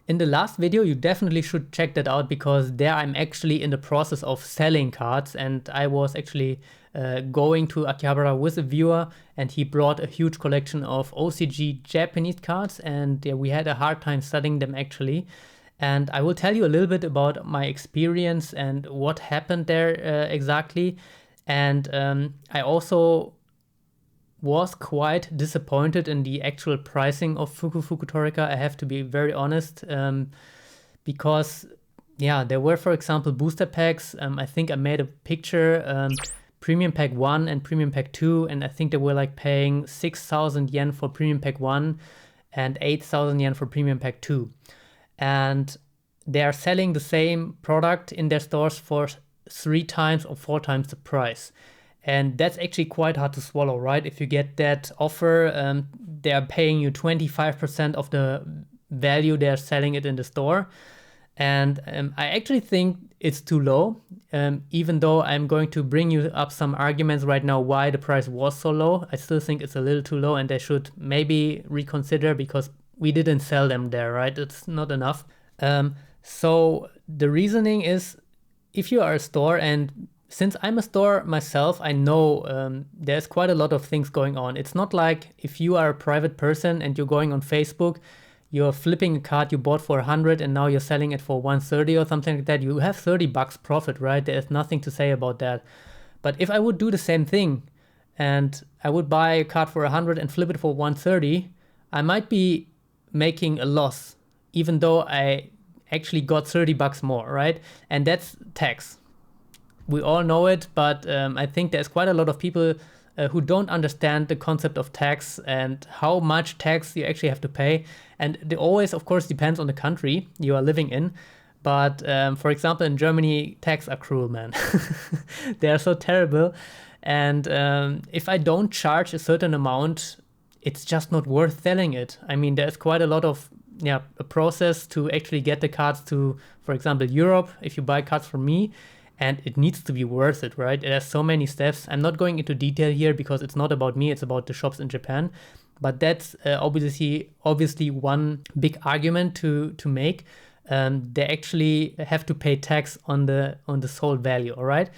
In the last video, you definitely should check that out, because there I'm actually in the process of selling cards, and I was actually going to Akihabara with a viewer, and he brought a huge collection of OCG Japanese cards, and yeah, we had a hard time studying them actually. And I will tell you a little bit about my experience and what happened there exactly. And I also was quite disappointed in the actual pricing of Fuku Torika, I have to be very honest, because yeah, there were, for example, booster packs. I think I made a picture, Premium Pack 1 and Premium Pack 2, and I think they were like paying 6,000 yen for Premium Pack 1 and 8,000 yen for Premium Pack 2. And they are selling the same product in their stores for 3 times or 4 times the price. And that's actually quite hard to swallow, right? If you get that offer, they are paying you 25% of the value they're selling it in the store. And I actually think it's too low, even though I'm going to bring you up some arguments right now why the price was so low. I still think it's a little too low, and they should maybe reconsider, because we didn't sell them there, right? It's not enough. So the reasoning is, if you are a store, and since I'm a store myself, I know there's quite a lot of things going on. It's not like if you are a private person and you're going on Facebook, you're flipping a card you bought for 100 and now you're selling it for 130 or something like that. You have 30 bucks profit, right? There's nothing to say about that. But if I would do the same thing and I would buy a card for 100 and flip it for 130, I might be making a loss, even though I actually got 30 bucks more, right? And that's tax. We all know it, but I think there's quite a lot of people who don't understand the concept of tax and how much tax you actually have to pay. And it always, of course, depends on the country you are living in. But for example, in Germany, tax are cruel, man. They are so terrible. And if I don't charge a certain amount, it's just not worth selling it. I mean, there's quite a lot of a process to actually get the cards to, for example, Europe, if you buy cards from me. And it needs to be worth it, right? There's so many steps. I'm not going into detail here because it's not about me, it's about the shops in Japan. But that's obviously one big argument to make. They actually have to pay tax on the sold value, all right?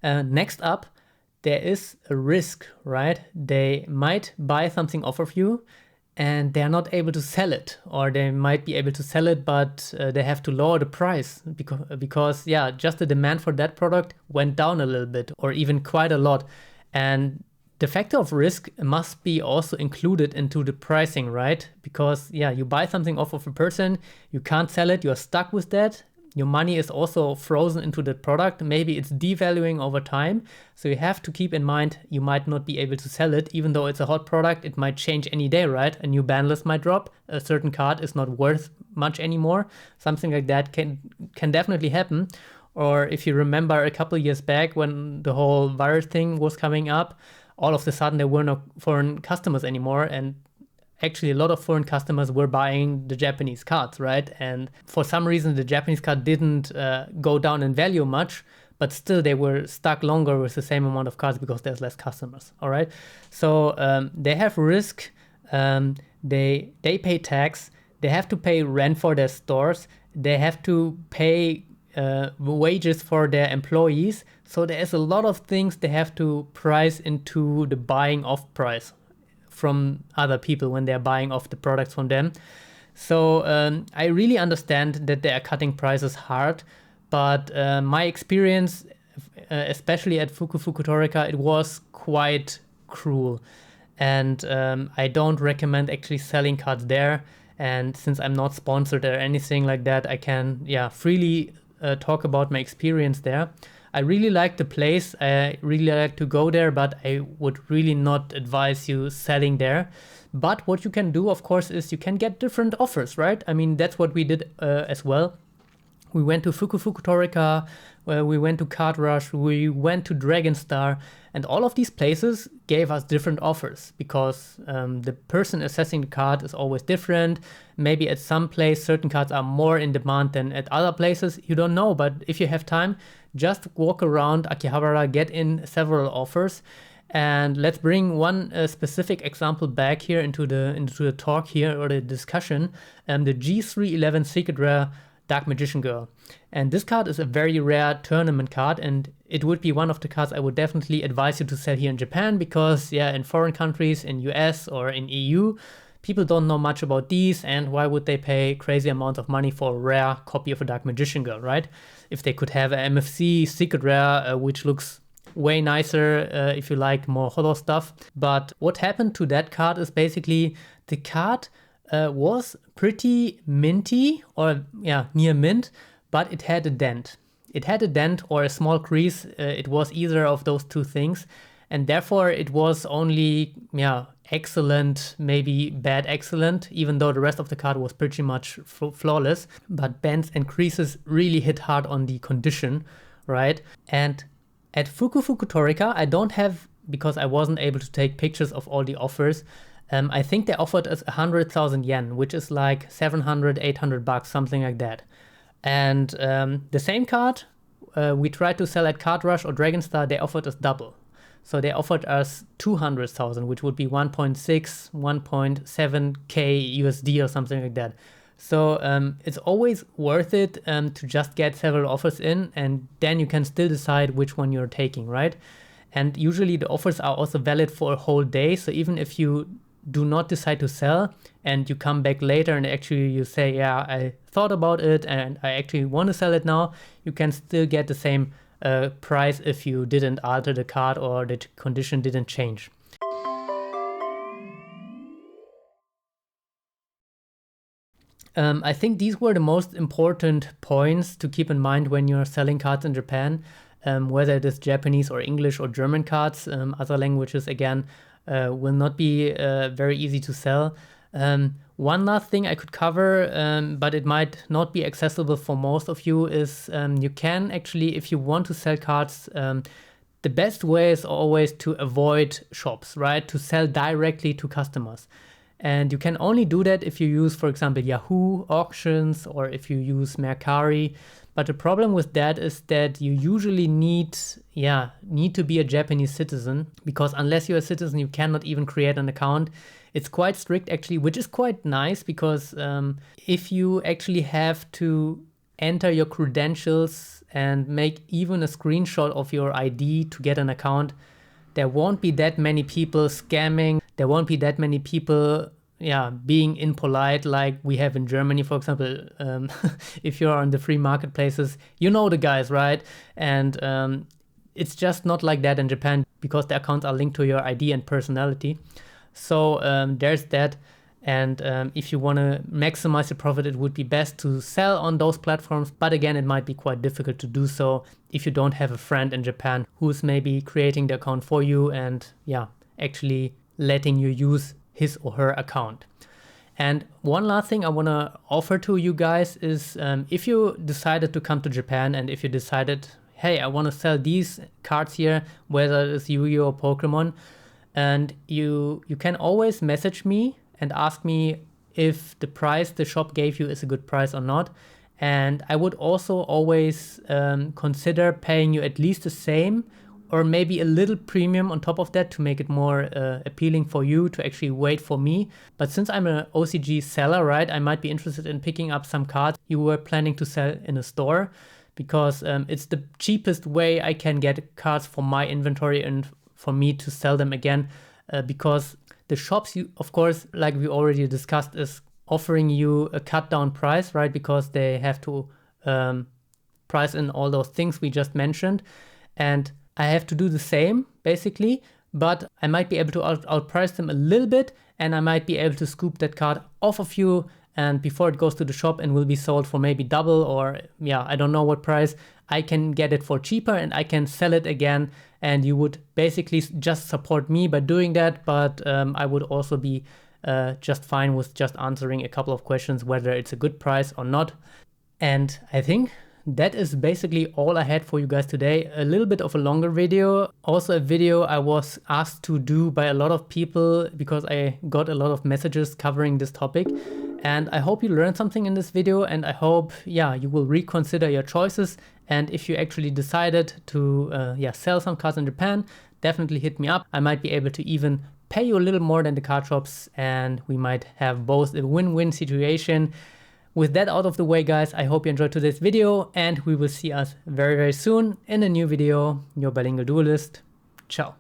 Next up, there is a risk, right? They might buy something off of you and they're not able to sell it, or they might be able to sell it, but they have to lower the price because yeah, just the demand for that product went down a little bit, or even quite a lot. And the factor of risk must be also included into the pricing, right? Because yeah, you buy something off of a person, you can't sell it, you're stuck with that. Your money is also frozen into the product. Maybe it's devaluing over time. So you have to keep in mind, you might not be able to sell it. Even though it's a hot product, it might change any day, right? A new ban list might drop. A certain card is not worth much anymore. Something like that can definitely happen. Or if you remember a couple years back when the whole virus thing was coming up, all of a sudden there were no foreign customers anymore. And actually, a lot of foreign customers were buying the Japanese cards, right? And for some reason, the Japanese card didn't go down in value much, but still they were stuck longer with the same amount of cards because there's less customers, all right? So they have risk, they pay tax, they have to pay rent for their stores, they have to pay wages for their employees. So there's a lot of things they have to price into the buying off price from other people when they're buying off the products from them. So I really understand that they are cutting prices hard, but my experience, especially at Fuku Torika, it was quite cruel. And I don't recommend actually selling cards there. And since I'm not sponsored or anything like that, I can freely talk about my experience there. I really like the place, I really like to go there, but I would really not advise you selling there. But what you can do, of course, is you can get different offers, right? I mean, that's what we did as well. We went to Fuku Torika, we went to Card Rush, we went to Dragon Star, and all of these places gave us different offers because the person assessing the card is always different. Maybe at some place certain cards are more in demand than at other places. You don't know, but if you have time, just walk around Akihabara, get in several offers, And let's bring one specific example back here into the talk here, or the discussion. The G311 Secret Rare Dark Magician Girl. And this card is a very rare tournament card, and it would be one of the cards I would definitely advise you to sell here in Japan, because yeah, in foreign countries, in US or in EU, people don't know much about these, and why would they pay crazy amounts of money for a rare copy of a Dark Magician Girl, right? If they could have an MFC Secret Rare, which looks way nicer if you like more holo stuff. But what happened to that card is basically the card was pretty minty, or yeah, near mint, but it had a dent. It had a dent or a small crease. It was either of those two things, and therefore it was only, yeah, excellent, maybe bad excellent, even though the rest of the card was pretty much flawless. But bends and creases really hit hard on the condition, right? And at Fukufuku Torika, I don't have, because I wasn't able to take pictures of all the offers, I think they offered us 100,000 yen, which is like 700, 800 bucks, something like that. And the same card, we tried to sell at Card Rush or Dragon Star, they offered us double. So they offered us 200,000, which would be 1.6, 1.7k USD or something like that. So it's always worth it to just get several offers in, and then you can still decide which one you're taking, right? And usually the offers are also valid for a whole day. So even if you do not decide to sell and you come back later and actually you say, yeah, I thought about it and I actually want to sell it now, you can still get the same price if you didn't alter the card or the condition didn't change. I think these were the most important points to keep in mind when you're selling cards in Japan, whether it is Japanese or English or German cards. Other languages, again, will not be very easy to sell. One last thing I could cover, but it might not be accessible for most of you, is you can actually, if you want to sell cards, the best way is always to avoid shops, right? To sell directly to customers. And you can only do that if you use, for example, Yahoo auctions, or if you use Mercari. But the problem with that is that you usually need to be a Japanese citizen, because unless you're a citizen, you cannot even create an account. It's quite strict actually, which is quite nice, because if you actually have to enter your credentials and make even a screenshot of your ID to get an account, there won't be that many people scamming. There won't be that many people, being impolite like we have in Germany, for example. If you're on the free marketplaces, you know the guys, right? And it's just not like that in Japan, because the accounts are linked to your ID and personality. So there's that. And if you want to maximize your profit, it would be best to sell on those platforms. But again, it might be quite difficult to do so if you don't have a friend in Japan who's maybe creating the account for you and actually letting you use his or her account. And one last thing I want to offer to you guys is if you decided to come to Japan, and if you decided, hey, I want to sell these cards here, whether it's Yu-Gi-Oh or Pokemon, and you can always message me and ask me if the price the shop gave you is a good price or not. And I would also always consider paying you at least the same, or maybe a little premium on top of that to make it more appealing for you to actually wait for me. But since I'm an OCG seller, right, I might be interested in picking up some cards you were planning to sell in a store, because it's the cheapest way I can get cards for my inventory and for me to sell them again, because the shops, of course, like we already discussed, is offering you a cut down price, right? Because they have to price in all those things we just mentioned. And I have to do the same, basically, but I might be able to outprice them a little bit, and I might be able to scoop that card off of you, and before it goes to the shop and will be sold for maybe double, or I don't know what price, I can get it for cheaper and I can sell it again, and you would basically just support me by doing that. But I would also be just fine with just answering a couple of questions whether it's a good price or not. And I think that is basically all I had for you guys today. A little bit of a longer video. Also a video I was asked to do by a lot of people because I got a lot of messages covering this topic. And I hope you learned something in this video, and I hope, you will reconsider your choices And if you actually decided to sell some cards in Japan, definitely hit me up. I might be able to even pay you a little more than the card shops, and we might have both a win-win situation. With that out of the way, guys, I hope you enjoyed today's video, and we will see us very, very soon in a new video. Your Bilingual Duelist. Ciao.